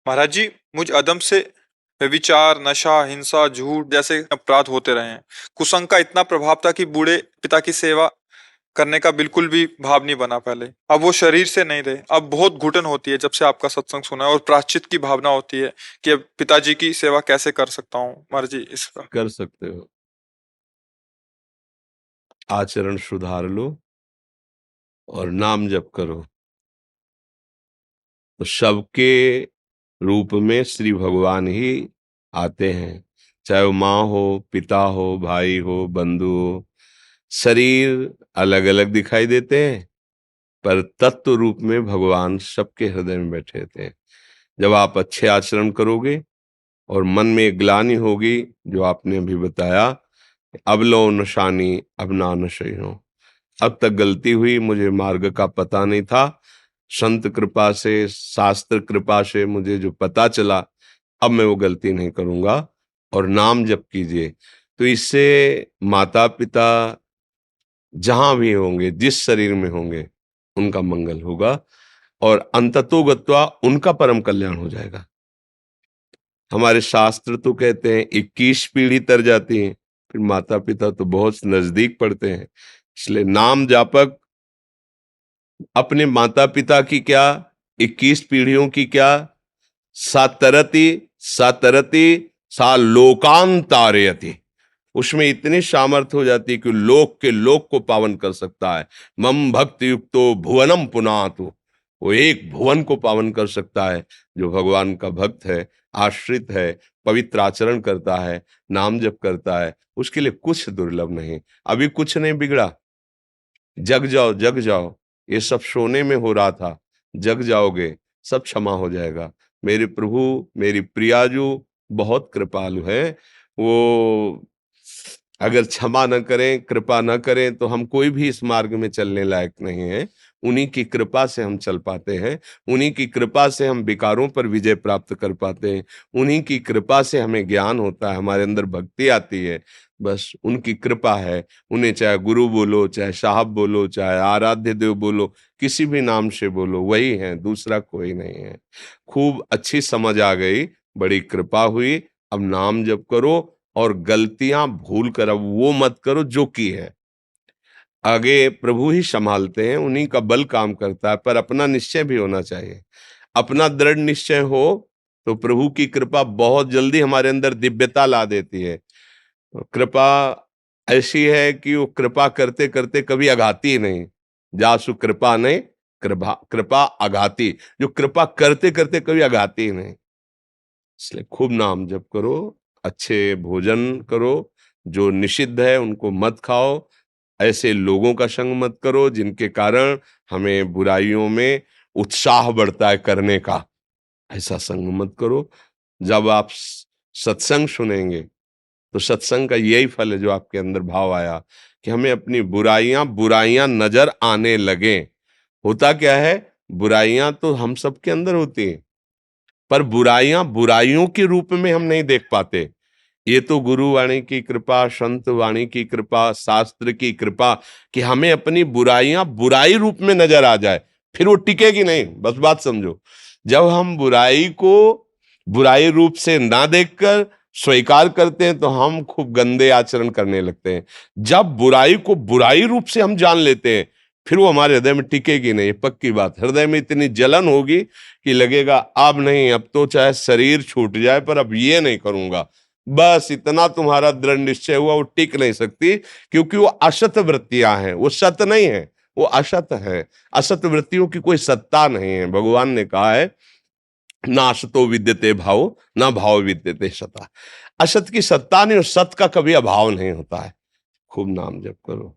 महाराज जी, मुझ अदम से व्यभिचार, नशा, हिंसा, झूठ जैसे अपराध होते रहे हैं। कुसंग का इतना प्रभाव था कि बूढ़े पिता की सेवा करने का बिल्कुल भी भाव नहीं बना पहले। अब वो शरीर से नहीं रहे। अब बहुत घुटन होती है जब से आपका सत्संग सुना है, और प्रायश्चित की भावना होती है कि अब पिताजी की सेवा कैसे कर सकता हूँ। महाराज जी, इसका कर सकते हो। आचरण सुधार लो और नाम जप करो, तो सबके रूप में श्री भगवान ही आते हैं। चाहे वो माँ हो, पिता हो, भाई हो, बंधु हो। शरीर अलग अलग दिखाई देते हैं, पर तत्व रूप में भगवान सबके हृदय में बैठे थे। जब आप अच्छे आचरण करोगे और मन में ग्लानि होगी, जो आपने अभी बताया, अब लो नशानी अब ना नशे हो। अब तक गलती हुई, मुझे मार्ग का पता नहीं था। संत कृपा से, शास्त्र कृपा से मुझे जो पता चला, अब मैं वो गलती नहीं करूंगा। और नाम जप कीजिए, तो इससे माता पिता जहां भी होंगे, जिस शरीर में होंगे, उनका मंगल होगा और अंततो गत्वा उनका परम कल्याण हो जाएगा। हमारे शास्त्र तो कहते हैं 21 पीढ़ी तर जाती है, फिर माता पिता तो बहुत नजदीक पड़ते हैं। इसलिए नाम जापक अपने माता पिता की क्या, 21 पीढ़ियों की क्या, सातरति सातरति सा लोकान तारयति। उसमें इतनी सामर्थ्य हो जाती है कि लोक के लोक को पावन कर सकता है। मम भक्ति युक्तो भुवनम पुनातु, वो एक भुवन को पावन कर सकता है। जो भगवान का भक्त है, आश्रित है, पवित्र आचरण करता है, नाम जप करता है, उसके लिए कुछ दुर्लभ नहीं। अभी कुछ नहीं बिगड़ा, जग जाओ जग जाओ। ये सब सोने में हो रहा था, जग जाओगे, सब क्षमा हो जाएगा। मेरे प्रभु, मेरी प्रियाजू बहुत कृपालु है। वो अगर क्षमा न करें, कृपा न करें, तो हम कोई भी इस मार्ग में चलने लायक नहीं है। उन्हीं की कृपा से हम चल पाते हैं, उन्हीं की कृपा से हम विकारों पर विजय प्राप्त कर पाते हैं, उन्हीं की कृपा से हमें ज्ञान होता है, हमारे अंदर भक्ति आती है। बस उनकी कृपा है। उन्हें चाहे गुरु बोलो, चाहे साहब बोलो, चाहे आराध्य देव बोलो, किसी भी नाम से बोलो, वही है, दूसरा कोई नहीं है। खूब अच्छी समझ आ गई, बड़ी कृपा हुई। अब नाम जप करो और गलतियां भूल कर अब वो मत करो जो की है। आगे प्रभु ही संभालते हैं, उन्हीं का बल काम करता है, पर अपना निश्चय भी होना चाहिए। अपना दृढ़ निश्चय हो तो प्रभु की कृपा बहुत जल्दी हमारे अंदर दिव्यता ला देती है। कृपा ऐसी है कि वो कृपा करते करते कभी आघाती ही नहीं। जासु कृपा नहीं, कृपा कृपा आघाती। जो कृपा करते करते कभी आघाती ही नहीं। इसलिए खूब नाम जप करो, अच्छे भोजन करो, जो निषिद्ध है उनको मत खाओ, ऐसे लोगों का संग मत करो जिनके कारण हमें बुराइयों में उत्साह बढ़ता है करने का, ऐसा संग मत करो। जब आप सत्संग सुनेंगे, तो सत्संग का यही फल है जो आपके अंदर भाव आया कि हमें अपनी बुराइयां बुराइयां नजर आने लगे। होता क्या है, बुराइयां तो हम सबके अंदर होती हैं, पर बुराइयां बुराइयों के रूप में हम नहीं देख पाते। ये तो गुरु वाणी की कृपा, संत वाणी की कृपा, शास्त्र की कृपा कि हमें अपनी बुराइयां बुराई रूप में नजर आ जाए, फिर वो टिकेगी नहीं। बस बात समझो। जब हम बुराई को बुराई रूप से ना देखकर स्वीकार करते हैं, तो हम खूब गंदे आचरण करने लगते हैं। जब बुराई को बुराई रूप से हम जान लेते हैं, फिर वो हमारे हृदय में टिकेगी नहीं, पक्की बात। हृदय में इतनी जलन होगी कि लगेगा अब नहीं, अब तो चाहे शरीर छूट जाए पर अब ये नहीं करूंगा। बस इतना तुम्हारा दृढ़ निश्चय हुआ, वो टिक नहीं सकती, क्योंकि वो असत वृत्तियां हैं, वो सत्य नहीं है, वो असत है। असत वृत्तियों की कोई सत्ता नहीं है। भगवान ने कहा है, ना असतो विद्यते भाव, ना भाव विद्यते सता। असत की सत्ता नहीं और सत का कभी अभाव नहीं होता है। खूब नाम जप करो।